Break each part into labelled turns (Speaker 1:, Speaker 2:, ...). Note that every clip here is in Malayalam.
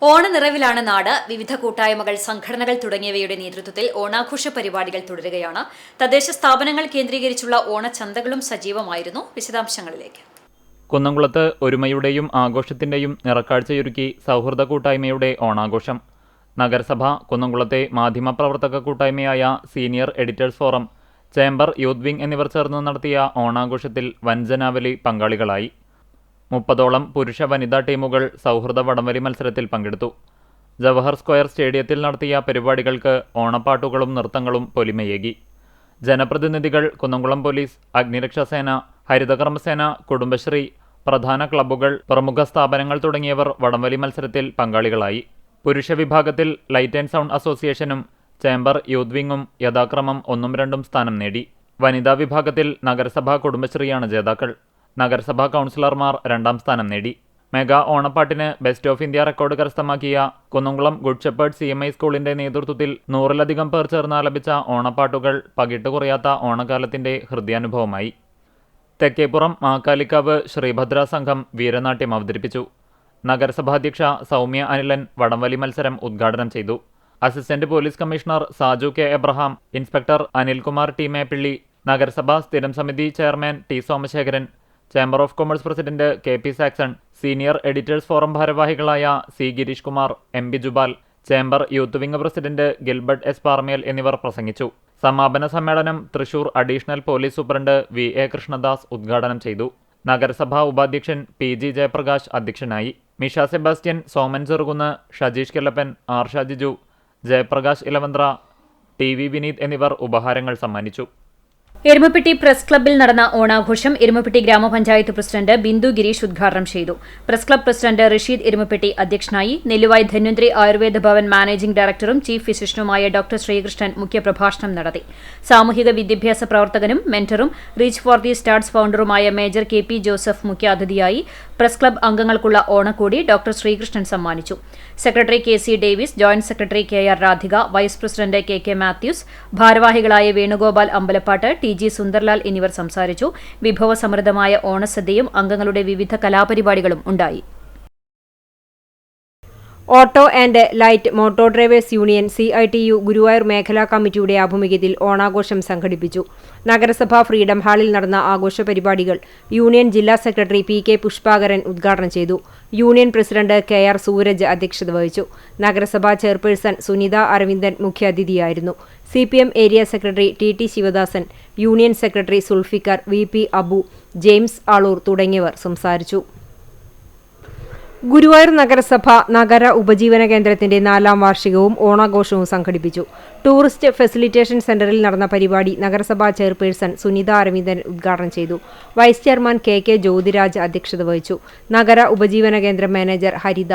Speaker 1: ഓണനിറവിലാണ് നാട്. വിവിധ കൂട്ടായ്മകൾ, സംഘടനകൾ തുടങ്ങിയവയുടെ നേതൃത്വത്തിൽ ഓണാഘോഷ പരിപാടികൾ തുടരുകയാണ്. തദ്ദേശ സ്ഥാപനങ്ങൾ കേന്ദ്രീകരിച്ചുള്ള ഓണച്ചന്തകളും സജീവമായിരുന്നു. വിശദാംശങ്ങളിലേക്ക്.
Speaker 2: കുന്നംകുളത്ത് ഒരുമയുടെയും ആഘോഷത്തിന്റെയും നിറക്കാഴ്ചയൊരുക്കി സൗഹൃദ കൂട്ടായ്മയുടെ ഓണാഘോഷം. നഗരസഭ, കുന്നംകുളത്തെ മാധ്യമപ്രവർത്തക കൂട്ടായ്മയായ senior editors forum, chamber youth wing എന്നിവർ ചേർന്ന് നടത്തിയ ഓണാഘോഷത്തിൽ വൻജനാവലി പങ്കാളികളായി. 30ഓളം പുരുഷ വനിതാ ടീമുകൾ സൗഹൃദ വടംവലി മത്സരത്തിൽ പങ്കെടുത്തു. ജവഹർ സ്ക്വയർ സ്റ്റേഡിയത്തിൽ നടത്തിയ പരിപാടികൾക്ക് ഓണപ്പാട്ടുകളും നൃത്തങ്ങളും പൊലിമയേകി. ജനപ്രതിനിധികൾ, കുന്നംകുളം പോലീസ്, അഗ്നിരക്ഷാസേന, ഹരിതകർമ്മസേന, കുടുംബശ്രീ, പ്രധാന ക്ലബ്ബുകൾ, പ്രമുഖ സ്ഥാപനങ്ങൾ തുടങ്ങിയവർ വടംവലി മത്സരത്തിൽ പങ്കാളികളായി. പുരുഷ വിഭാഗത്തിൽ ലൈറ്റ് ആൻഡ് സൗണ്ട് അസോസിയേഷനും ചേംബർ യൂത്ത് വിംഗും യഥാക്രമം 1ഉം 2ഉം സ്ഥാനം നേടി. വനിതാ വിഭാഗത്തിൽ നഗരസഭാ കുടുംബശ്രീയാണ് ജേതാക്കൾ. നഗരസഭാ കൗൺസിലർമാർ 2ാം സ്ഥാനം നേടി. മെഗാ ഓണപ്പാട്ടിന് ബെസ്റ്റ് ഓഫ് ഇന്ത്യ റെക്കോർഡ് കരസ്ഥമാക്കിയ കുന്നംകുളം ഗുഡ് ഷെപ്പേർഡ് CMI സ്കൂളിന്റെ നേതൃത്വത്തിൽ 100ലധികം പേർ ചേർന്ന് ആലപിച്ച ഓണപ്പാട്ടുകൾ പകിട്ട് കുറയാത്ത ഓണക്കാലത്തിന്റെ ഹൃദയാനുഭവമായി. തെക്കേപ്പുറം മാക്കാലിക്കാവ് ശ്രീഭദ്ര സംഘം വീരനാട്യം അവതരിപ്പിച്ചു. നഗരസഭാധ്യക്ഷ സൗമ്യ അനിലൻ വടംവലി മത്സരം ഉദ്ഘാടനം ചെയ്തു. Assistant police commissioner Saju K. Abraham, inspector Anilkumar T. Meppilli, നഗരസഭാ സ്ഥിരം സമിതി chairman T. Somasekharan, chamber of commerce president KP Saxon, senior editors forum ഭാരവാഹികളായ C. Girish Kumar, MB Jubal, chamber youth wing president Gilbert S. Parmel എന്നിവർ പ്രസംഗിച്ചു. സമാപന സമ്മേളനം Thrissur additional police superintendent VA Krishnadas ഉദ്ഘാടനം ചെയ്തു. നഗരസഭാ ഉപാധ്യക്ഷൻ PG ജയപ്രകാശ് അധ്യക്ഷനായി. മിഷ സെബാസ്റ്റ്യൻ, സോമൻ ചെറുകുന്ന്, ഷജീഷ് കെല്ലപ്പൻ, R. ഷാജിജു, ജയപ്രകാശ് ഇലവന്ത്ര, TV വിനീത് എന്നിവർ ഉപഹാരങ്ങൾ സമ്മാനിച്ചു.
Speaker 1: എരുമപ്പെട്ടി പ്രസ് ക്ലബ്ബിൽ നടന്ന ഓണാഘോഷം എരുമപ്പെട്ടി ഗ്രാമപഞ്ചായത്ത് പ്രസിഡന്റ് ബിന്ദു ഗിരീഷ് ഉദ്ഘാടനം ചെയ്തു. Press club president Rasheed Erumapetty അധ്യക്ഷനായി. നെല്ലുവായ് ധന്വന്ത്രി ആയുർവേദ ഭവൻ മാനേജിംഗ് ഡയറക്ടറും ചീഫ് ഫിസിഷ്യനുമായ ഡോക്ടർ ശ്രീകൃഷ്ണൻ മുഖ്യപ്രഭാഷണം നടത്തി. സാമൂഹിക വിദ്യാഭ്യാസ പ്രവർത്തകനും മെന്ററും റീച്ച് ഫോർ ദി സ്റ്റാർസ് ഫൌണ്ടറുമായ മേജർ KP ജോസഫ് മുഖ്യാതിഥിയായി. പ്രസ് ക്ലബ്ബ് അംഗങ്ങൾക്കുള്ള ഓണക്കോടി ഡോക്ടർ ശ്രീകൃഷ്ണൻ സമ്മാനിച്ചു. Secretary KC Davis, joint secretary KR Radhika, vice president KK Mathews, ഭാരവാഹികളായ വേണുഗോപാൽ അമ്പലപ്പാട്ട്, TG സുന്ദർലാൽ എന്നിവർ സംസാരിച്ചു. വിഭവസമൃദ്ധമായ ഓണസദ്യയും അംഗങ്ങളുടെ വിവിധ കലാപരിപാടികളും ഉണ്ടായി.
Speaker 3: Auto and light motor drivers union CITU Guruvayur മേഖലാ കമ്മിറ്റിയുടെ ആഭിമുഖ്യത്തിൽ ഓണാഘോഷം സംഘടിപ്പിച്ചു. നഗരസഭാ ഫ്രീഡം ഹാളിൽ നടന്ന ആഘോഷ പരിപാടികൾ യൂണിയൻ ജില്ലാ സെക്രട്ടറി PK പുഷ്പാകരൻ ഉദ്ഘാടനം ചെയ്തു. യൂണിയൻ പ്രസിഡന്റ് KR സൂരജ് അധ്യക്ഷത വഹിച്ചു. നഗരസഭാ ചെയർപേഴ്സൺ സുനിത അരവിന്ദൻ മുഖ്യാതിഥിയായിരുന്നു. CPM area secretary TT Sivadasan, union secretary Sulfikar, VP Abu, James Aloor തുടങ്ങിയവർ സംസാരിച്ചു. ഗുരുവായൂർ നഗരസഭ നഗര ഉപജീവന കേന്ദ്രത്തിന്റെ 4ാം വാർഷികവും ഓണാഘോഷവും സംഘടിപ്പിച്ചു. ടൂറിസ്റ്റ് ഫെസിലിറ്റേഷൻ സെന്ററിൽ നടന്ന പരിപാടി നഗരസഭാ ചെയർപേഴ്സൺ സുനിത അരവിന്ദൻ ഉദ്ഘാടനം ചെയ്തു. വൈസ് ചെയർമാൻ KK ജ്യോതിരാജ് അധ്യക്ഷത വഹിച്ചു. നഗര ഉപജീവന കേന്ദ്രം മാനേജർ ഹരിത,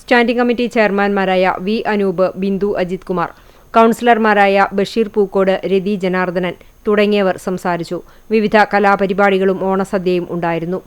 Speaker 3: സ്റ്റാൻഡിംഗ് കമ്മിറ്റി ചെയർമാൻമാരായ V. അനൂപ്, ബിന്ദു അജിത് കുമാർ, കൗൺസിലർമാരായ ബഷീർ പൂക്കോട്, രതി ജനാർദ്ദനൻ തുടങ്ങിയവർ സംസാരിച്ചു. വിവിധ കലാപരിപാടികളും ഓണസദ്യയും ഉണ്ടായിരുന്നു.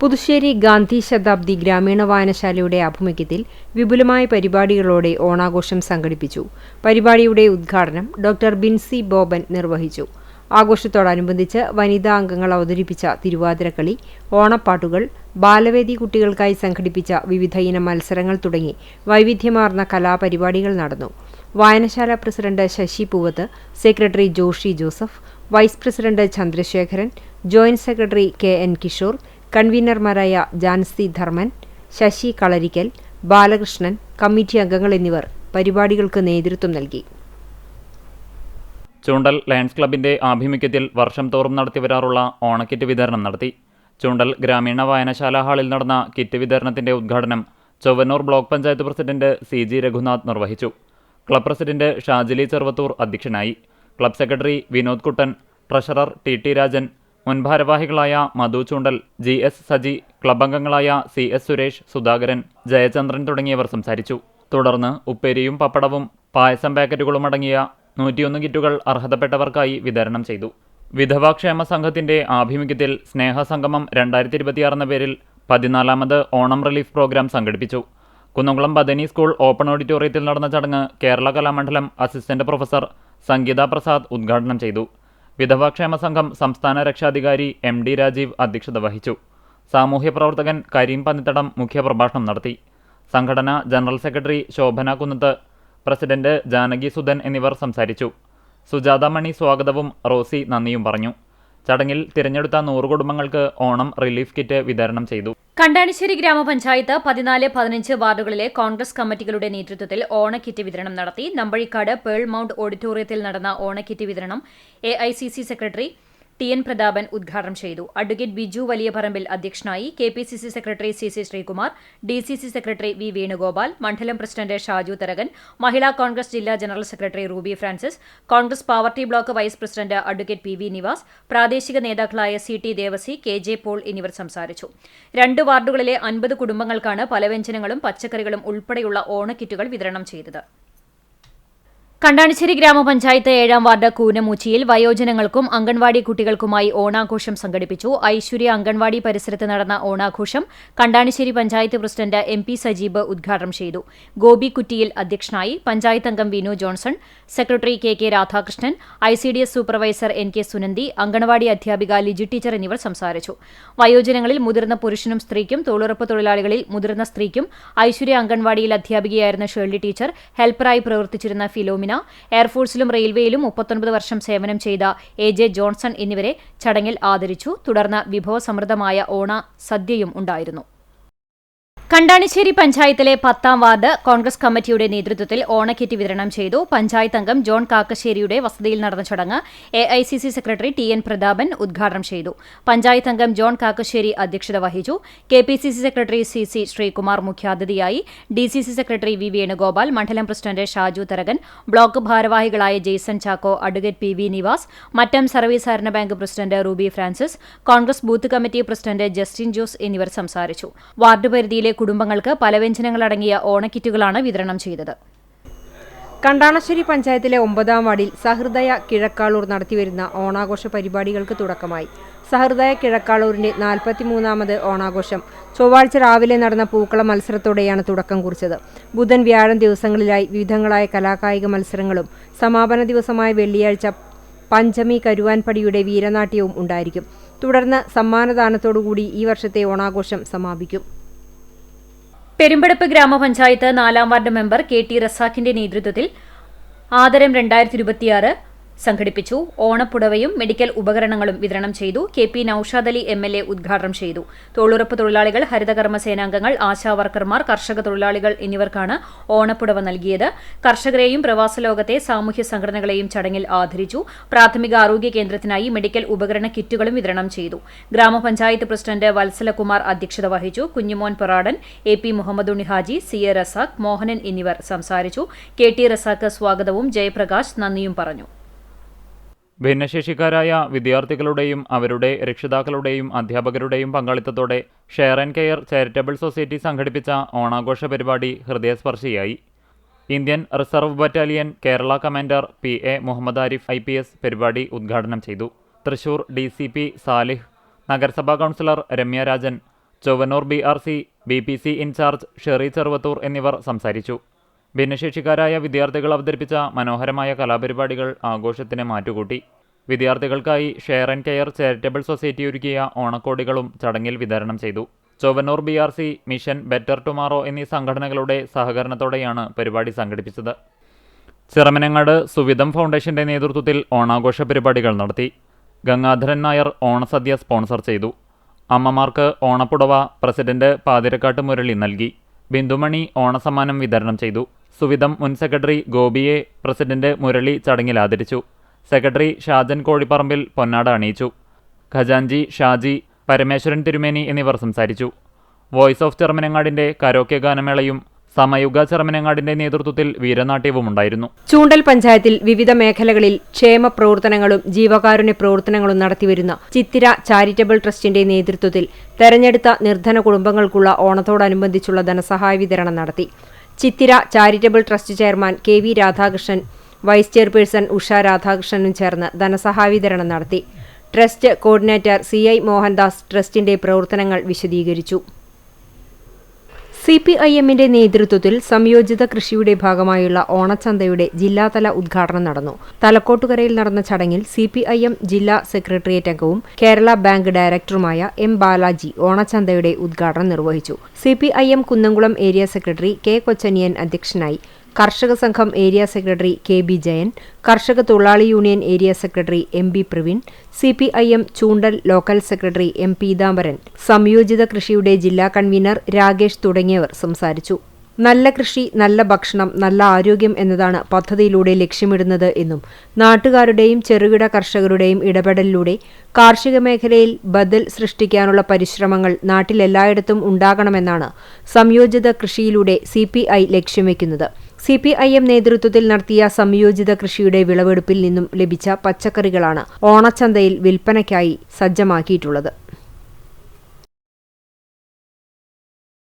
Speaker 3: പുതുശ്ശേരി ഗാന്ധി ശതാബ്ദി ഗ്രാമീണ വായനശാലയുടെ ആഭിമുഖ്യത്തിൽ വിപുലമായ പരിപാടികളോടെ ഓണാഘോഷം സംഘടിപ്പിച്ചു. പരിപാടിയുടെ ഉദ്ഘാടനം ഡോക്ടർ ബിൻസി ബോബൻ നിർവഹിച്ചു. ആഘോഷത്തോടനുബന്ധിച്ച് വനിതാ അംഗങ്ങൾ അവതരിപ്പിച്ച തിരുവാതിരക്കളി, ഓണപ്പാട്ടുകൾ, ബാലവേദി കുട്ടികൾക്കായി സംഘടിപ്പിച്ച വിവിധ ഇനം മത്സരങ്ങൾ തുടങ്ങി വൈവിധ്യമാർന്ന കലാപരിപാടികൾ നടന്നു. വായനശാല president Sasi Poovath, secretary Joshi Joseph, vice president Chandrasekharan, joint secretary KN Kishore, കൺവീനർമാരായ ജാൻസി ധർമ്മൻ, ശശി കളരിക്കൽ, ബാലകൃഷ്ണൻ, കമ്മിറ്റി അംഗങ്ങൾ എന്നിവർ പരിപാടികൾക്ക് നേതൃത്വം നൽകി.
Speaker 2: ചൂണ്ടൽ ലയൺസ് ക്ലബിന്റെ ആഭിമുഖ്യത്തിൽ വർഷം തോറും നടത്തിവരാറുള്ള ഓണക്കിറ്റ് വിതരണം നടത്തി. ചൂണ്ടൽ ഗ്രാമീണ വായനശാല ഹാളിൽ നടന്ന കിറ്റ് വിതരണത്തിന്റെ ഉദ്ഘാടനം Chowwannur block panchayat president CG Raghunath നിർവഹിച്ചു. ക്ലബ് പ്രസിഡന്റ് ഷാജിലി ചെറുവത്തൂർ അധ്യക്ഷനായി. ക്ലബ് സെക്രട്ടറി വിനോദ് കുട്ടൻ, ട്രഷറർ TT രാജൻ, മുൻ ഭാരവാഹികളായ മധു ചൂണ്ടൽ, GS സജി, ക്ലബ് അംഗങ്ങളായ CS സുരേഷ്, സുധാകരൻ, ജയചന്ദ്രൻ തുടങ്ങിയവർ സംസാരിച്ചു. തുടർന്ന് ഉപ്പേരിയും പപ്പടവും പായസം പാക്കറ്റുകളും അടങ്ങിയ 101 കിറ്റുകൾ അർഹതപ്പെട്ടവർക്കായി വിതരണം ചെയ്തു. വിധവാക്ഷേമ സംഘത്തിന്റെ ആഭിമുഖ്യത്തിൽ സ്നേഹസംഗമം 2026 എന്ന പേരിൽ 14ാമത് ഓണം റിലീഫ് പ്രോഗ്രാം സംഘടിപ്പിച്ചു. കുന്നംകുളം ബദനി സ്കൂൾ ഓപ്പൺ ഓഡിറ്റോറിയത്തിൽ നടന്ന ചടങ്ങ് കേരള കലാമണ്ഡലം അസിസ്റ്റന്റ് പ്രൊഫസർ സംഗീത പ്രസാദ് ഉദ്ഘാടനം ചെയ്തു. വിധവാക്ഷേമ സംഘം സംസ്ഥാന രക്ഷാധികാരി MD രാജീവ് അധ്യക്ഷത വഹിച്ചു. സാമൂഹ്യ പ്രവർത്തകൻ കരീം പന്നിത്തടം മുഖ്യപ്രഭാഷണം നടത്തി. സംഘടന ജനറൽ സെക്രട്ടറി ശോഭന കുന്നത്ത്, പ്രസിഡന്റ് ജാനകി സുധൻ എന്നിവർ സംസാരിച്ചു. സുജാത മണി സ്വാഗതവും റോസി നന്ദിയും പറഞ്ഞു. ചടങ്ങിൽ തിരഞ്ഞെടുത്ത 100 കുടുംബങ്ങൾക്ക് ഓണം റിലീഫ് കിറ്റ് വിതരണം ചെയ്തു.
Speaker 1: കണ്ടാണിശ്ശേരി ഗ്രാമപഞ്ചായത്ത് 14, 15 വാർഡുകളിലെ കോൺഗ്രസ് കമ്മിറ്റികളുടെ നേതൃത്വത്തിൽ ഓണക്കിറ്റ് വിതരണം നടത്തി. നമ്പഴിക്കാട് പേൾ മൗണ്ട് ഓഡിറ്റോറിയത്തിൽ നടന്ന ഓണക്കിറ്റ് വിതരണം AICC സെക്രട്ടറി TN പ്രതാപൻ ഉദ്ഘാടനം ചെയ്തു. അഡ്വക്കേറ്റ് ബിജു വലിയപറമ്പിൽ അധ്യക്ഷനായി. KPCC secretary CC Sreekumar, DCC secretary V Venugopal, മണ്ഡലം പ്രസിഡന്റ് ഷാജു തരകൻ, മഹിളാ കോൺഗ്രസ് ജില്ലാ general secretary Ruby Francis, Congress Pavaratty block vice president advocate PV Nivas, പ്രാദേശിക നേതാക്കളായ CT ദേവസി, KJ പോൾ എന്നിവർ സംസാരിച്ചു. 2 വാർഡുകളിലെ 50 കുടുംബങ്ങൾക്കാണ് പലവ്യഞ്ജനങ്ങളും പച്ചക്കറികളും ഉൾപ്പെടെയുള്ള ഓണക്കിറ്റുകൾ വിതരണം ചെയ്തത്. കണ്ടാണിശ്ശേരി ഗ്രാമപഞ്ചായത്ത് 7-ാം വാർഡ് കൂനമൂച്ചിയിൽ വയോജനങ്ങൾക്കും അംഗൻവാടി കുട്ടികൾക്കുമായി ഓണാഘോഷം സംഘടിപ്പിച്ചു. ഐശ്വര്യ അംഗൻവാടി പരിസരത്ത് നടന്ന ഓണാഘോഷം കണ്ടാണിശ്ശേരി പഞ്ചായത്ത് പ്രസിഡന്റ് MP സജീബ് ഉദ്ഘാടനം ചെയ്തു. ഗോപി കുറ്റിയിൽ അധ്യക്ഷനായി. പഞ്ചായത്ത് അംഗം Vinu Johnson, secretary KK Radhakrishnan, ICDS supervisor NK Sunandi, anganwadi അധ്യാപിക ലിജി ടീച്ചർ എന്നിവർ സംസാരിച്ചു. വയോജനങ്ങളിൽ മുതിർന്ന പുരുഷനും സ്ത്രീക്കും, തൊഴിലുറപ്പ് തൊഴിലാളികളിൽ മുതിർന്ന സ്ത്രീക്കും, ഐശ്വര്യ അംഗൻവാടിയിൽ അധ്യാപികയായിരുന്ന ഷേർലി ടീച്ചർ, ഹെൽപ്പറായി പ്രവർത്തിച്ചിരുന്ന ഫിലോമിന, എയർഫോഴ്സിലും റെയിൽവേയിലും 39 വർഷം സേവനം ചെയ്ത AJ ജോൺസൺ എന്നിവരെ ചടങ്ങിൽ ആദരിച്ചു. തുടർന്ന് വിഭവസമൃദ്ധമായ ഓണ സദ്യയും ഉണ്ടായിരുന്നു. കണ്ടാണിശ്ശേരി പഞ്ചായത്തിലെ 10-ാം വാർഡ് കോൺഗ്രസ് കമ്മിറ്റിയുടെ നേതൃത്വത്തിൽ ഓണക്കിറ്റ് വിതരണം ചെയ്തു. പഞ്ചായത്ത് അംഗം ജോൺ കാക്കശ്ശേരിയുടെ വസതിയിൽ നടന്ന ചടങ്ങ് AICC സെക്രട്ടറി TN പ്രതാപൻ ഉദ്ഘാടനം ചെയ്തു. പഞ്ചായത്ത് അംഗം ജോൺ കാക്കശ്ശേരി അധ്യക്ഷത വഹിച്ചു. KPCC സെക്രട്ടറി CC ശ്രീകുമാർ മുഖ്യാതിഥിയായി. DCC സെക്രട്ടറി V വേണുഗോപാൽ, മണ്ഡലം പ്രസിഡന്റ് ഷാജു തരകൻ, ബ്ലോക്ക് ഭാരവാഹികളായ Jaison Chacko, advocate PV Nivas, Mattam service സഹകരണ bank president Ruby Francis, Congress booth committee president Justin Jose എന്നിവർ സംസാരിച്ചു. വാർഡ് പരിധിയിലെ കുടുംബങ്ങൾക്ക് പലവ്യഞ്ജനങ്ങളടങ്ങിയ ഓണക്കിറ്റുകളാണ് വിതരണം ചെയ്തത്.
Speaker 3: കണ്ടാണശ്ശേരി പഞ്ചായത്തിലെ 9-ാം വാർഡിൽ സഹൃദയ കിഴക്കാളൂർ നടത്തിവരുന്ന ഓണാഘോഷ പരിപാടികൾക്ക് തുടക്കമായി. സഹൃദയ കിഴക്കാളൂരിന്റെ 43ാമത് ഓണാഘോഷം ചൊവ്വാഴ്ച രാവിലെ നടന്ന പൂക്കള മത്സരത്തോടെയാണ് തുടക്കം കുറിച്ചത്. ബുധൻ, വ്യാഴം ദിവസങ്ങളിലായി വിവിധങ്ങളായ കലാകായിക മത്സരങ്ങളും സമാപന ദിവസമായ വെള്ളിയാഴ്ച പഞ്ചമി കരുവാൻപടിയുടെ വീരനാട്യവും ഉണ്ടായിരിക്കും. തുടർന്ന് സമ്മാനദാനത്തോടുകൂടി ഈ വർഷത്തെ ഓണാഘോഷം സമാപിക്കും.
Speaker 1: പെരുമ്പടപ്പ് ഗ്രാമപഞ്ചായത്ത് 4-ാം വാർഡ് മെമ്പർ KT റസാഖിന്റെ നേതൃത്വത്തിൽ ആദരം 2026 സംഘടിപ്പിച്ചു. ഓണപ്പുടവയും മെഡിക്കൽ ഉപകരണങ്ങളും വിതരണം ചെയ്തു. KP നൌഷാദ് അലി MLA ഉദ്ഘാടനം ചെയ്തു. തൊഴിലുറപ്പ് തൊഴിലാളികൾ, ഹരിതകർമ്മ സേനാംഗങ്ങൾ, ആശാവർക്കർമാർ, കർഷക തൊഴിലാളികൾ എന്നിവർക്കാണ് ഓണപ്പുടവ നൽകിയത്. കർഷകരെയും പ്രവാസ ലോകത്തെ സാമൂഹ്യ സംഘടനകളെയും ചടങ്ങിൽ ആദരിച്ചു. പ്രാഥമിക ആരോഗ്യ കേന്ദ്രത്തിനായി മെഡിക്കൽ ഉപകരണ കിറ്റുകളും വിതരണം ചെയ്തു. ഗ്രാമപഞ്ചായത്ത് പ്രസിഡന്റ് വത്സലകുമാർ അധ്യക്ഷത വഹിച്ചു. കുഞ്ഞുമോൻ പൊറാടൻ, AP മുഹമ്മദുണ്ണി ഹാജി, CA റസാഖ്, മോഹനൻ എന്നിവർ സംസാരിച്ചു. KT റസാഖ് സ്വാഗതവും ജയപ്രകാശ് നന്ദിയും പറഞ്ഞു.
Speaker 2: ഭിന്നശേഷിക്കാരായ വിദ്യാർത്ഥികളുടെയും അവരുടെ രക്ഷിതാക്കളുടെയും അധ്യാപകരുടെയും പങ്കാളിത്തത്തോടെ share and care charitable society സംഘടിപ്പിച്ച ഓണാഘോഷ പരിപാടി ഹൃദയസ്പർശിയായി. Indian reserve battalion Kerala commander PA Muhammad Arif IPS പരിപാടി ഉദ്ഘാടനം ചെയ്തു. തൃശൂർ DCP സാലിഹ്, നഗരസഭാ councillor Ramya Rajan, Chowannur BRC BPC incharge Sheri Cheruvathur എന്നിവർ സംസാരിച്ചു. ഭിന്നശേഷിക്കാരായ വിദ്യാർത്ഥികൾ അവതരിപ്പിച്ച മനോഹരമായ കലാപരിപാടികൾ ആഘോഷത്തിന് മാറ്റുകൂട്ടി. വിദ്യാർത്ഥികൾക്കായി share and care charitable society ഒരുക്കിയ ഓണക്കോടികളും ചടങ്ങിൽ വിതരണം ചെയ്തു. Chowwannur BRC, mission better tomorrow എന്നീ സംഘടനകളുടെ സഹകരണത്തോടെയാണ് പരിപാടി സംഘടിപ്പിച്ചത്. ചിറമനങ്ങാട് സുവിധം ഫൗണ്ടേഷന്റെ നേതൃത്വത്തിൽ ഓണാഘോഷ പരിപാടികൾ നടത്തി. ഗംഗാധരൻ നായർ ഓണസദ്യ സ്പോൺസർ ചെയ്തു. അമ്മമാർക്ക് ഓണപ്പുടവ പ്രസിഡന്റ് പാതിരക്കാട്ട് മുരളി നൽകി. ബിന്ദുമണി ഓണസമ്മാനം വിതരണം ചെയ്തു. സുവിധം മുൻ സെക്രട്ടറി ഗോപിയെ പ്രസിഡന്റ് മുരളി ചടങ്ങിൽ ആദരിച്ചു. സെക്രട്ടറി ഷാജൻ കോഴിപ്പറമ്പിൽ പൊന്നാട അണിയിച്ചു. ഖജാൻജി ഷാജി, പരമേശ്വരൻ തിരുമേനി എന്നിവർ സംസാരിച്ചു. വോയിസ് ഓഫ് ചെറുമനങ്ങാടിന്റെ കരോക്കെ ഗാനമേളയും സമയുഗ ചെറുമനങ്ങാടിന്റെ നേതൃത്വത്തിൽ വീരനാട്യവും ഉണ്ടായിരുന്നു.
Speaker 3: ചൂണ്ടൽ പഞ്ചായത്തിൽ വിവിധ മേഖലകളിൽ ക്ഷേമ പ്രവർത്തനങ്ങളും ജീവകാരുണ്യ പ്രവർത്തനങ്ങളും നടത്തിവരുന്ന ചിത്തിര ചാരിറ്റബിൾ ട്രസ്റ്റിന്റെ നേതൃത്വത്തിൽ തെരഞ്ഞെടുത്ത നിർധന കുടുംബങ്ങൾക്കുള്ള ഓണത്തോടനുബന്ധിച്ചുള്ള ധനസഹായ വിതരണം നടത്തി. Chithira charitable trust chairman KV Radhakrishnan, vice chairperson Usha രാധാകൃഷ്ണനും ചേർന്ന് ധനസഹായ വിതരണം നടത്തി. ട്രസ്റ്റ് കോർഡിനേറ്റർ CI മോഹൻദാസ് ട്രസ്റ്റിന്റെ പ്രവർത്തനങ്ങൾ വിശദീകരിച്ചു. CPIMന്റെ നേതൃത്വത്തിൽ സംയോജിത കൃഷിയുടെ ഭാഗമായുള്ള ഓണച്ചന്തയുടെ ജില്ലാതല ഉദ്ഘാടനം നടന്നു. തലക്കോട്ടുകരയിൽ നടന്ന ചടങ്ങിൽ CPIM ജില്ലാ സെക്രട്ടേറിയറ്റ് അംഗവും കേരള ബാങ്ക് ഡയറക്ടറുമായ M. ബാലാജി ഓണച്ചന്തയുടെ ഉദ്ഘാടനം നിർവഹിച്ചു. CPIM Kunnamkulam area secretary K. Kochaniyan അധ്യക്ഷനായി. കർഷക സംഘം ഏരിയ സെക്രട്ടറി KB ജയൻ, കർഷക തൊഴിലാളി union area secretary MB Praveen, CPIM ചൂണ്ടൽ ലോക്കൽ സെക്രട്ടറി M. പീതാംബരൻ, സംയോജിത കൃഷിയുടെ ജില്ലാ കൺവീനർ രാകേഷ് തുടങ്ങിയവർ സംസാരിച്ചു. നല്ല കൃഷി, നല്ല ഭക്ഷണം, നല്ല ആരോഗ്യം എന്നതാണ് പദ്ധതിയിലൂടെ ലക്ഷ്യമിടുന്നത് എന്നും നാട്ടുകാരുടെയും ചെറുകിട കർഷകരുടെയും ഇടപെടലിലൂടെ കാർഷിക മേഖലയിൽ ബദൽ സൃഷ്ടിക്കാനുള്ള പരിശ്രമങ്ങൾ നാട്ടിലെല്ലായിടത്തും ഉണ്ടാകണമെന്നാണ് സംയോജിത കൃഷിയിലൂടെ CPI ലക്ഷ്യം വയ്ക്കുന്നത്. CPIM നേതൃത്വത്തിൽ നടത്തിയ സംയോജിത കൃഷിയുടെ വിളവെടുപ്പിൽ നിന്നും ലഭിച്ച പച്ചക്കറികളാണ് ഓണച്ചന്തയിൽ വിൽപ്പനയ്ക്കായി സജ്ജമാക്കിയിട്ടുള്ളത്.